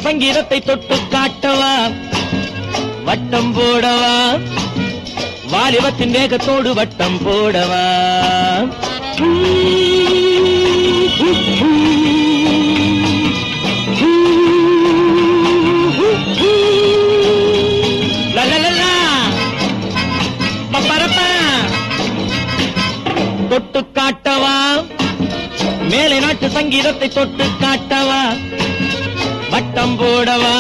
சங்கீதத்தை தொட்டு காட்டவா, வட்டம் போடவா, வாலிபத்தின் வேகத்தோடு வட்டம் போடவா. தொட்டு காட்டவா, மேலை நாட்டு சங்கீதத்தை தொட்டு காட்டவா, வட்டம் போடவா,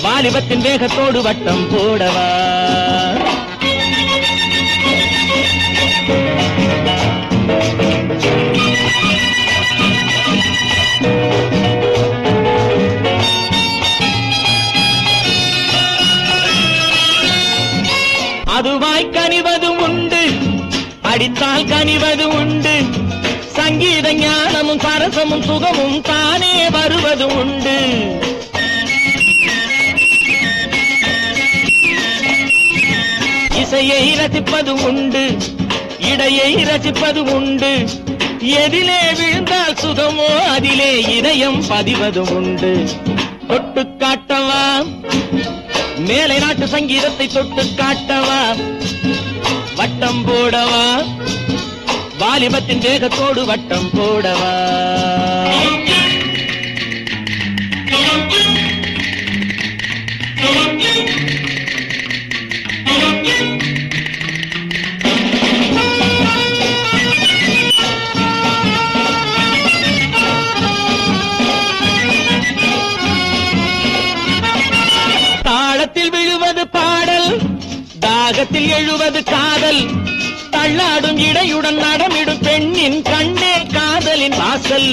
வாலிபத்தின் வேகத்தோடு வட்டம் போடவா. அதுவாய் கனிவதும் உண்டு, அடித்தால் கனிவது உண்டு, சங்கீத ஞானமும் சரசமும் சுகமும் தானே வருவதும் உண்டு. இசையை ரசிப்பதும் உண்டு, இடையை ரசிப்பதும் உண்டு, எதிலே விழுந்தால் சுகமோ அதிலே இதயம் பதிவதும் உண்டு. தொட்டு காட்டவா, மேலை நாட்டு சங்கீதத்தை தொட்டு காட்டவா, வட்டம் போடவா, வாலிபத்தின் வேகத்தோடு வட்டம் போடவா. தாளத்தில் விழுவது பாடல், தாகத்தில் எழுவது காதல், தள்ளாடும் இடையுடன் நடமிடும் பெண்ணின் கண்ணே காதலின் வாசல்.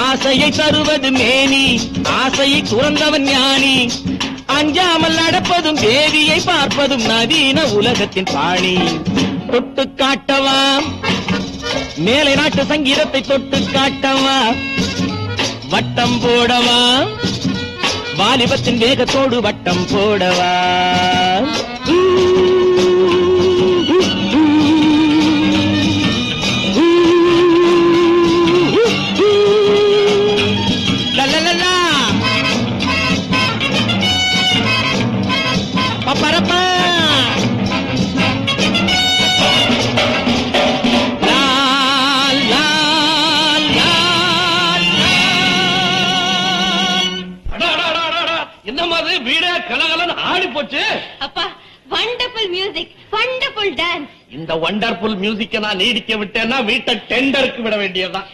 ஆசையை தருவது மேனி, ஆசையை துறந்தவன் ஞானி, அஞ்சாமல் நடப்பதும் தேவியை பார்ப்பதும் நவீன உலகத்தின் பாணி. தொட்டு காட்டவா, மேலை நாட்டு சங்கீதத்தை தொட்டு காட்டவா, வட்டம் போடவா, வாலிபத்தின் வேகத்தோடு வட்டம் போடவா. லலலலா பப்பரப்பா வீடே கலகலன்னு ஆடி போச்சு. அப்பா, வண்டர்ஃபுல் மியூசிக், வண்டர்ஃபுல் டான்ஸ். இந்த வண்டர்ஃபுல் மியூசிக்கை நான் நீடிக்க விட்டேன்னா வீட்டை டெண்டருக்கு விட வேண்டியதுதான்.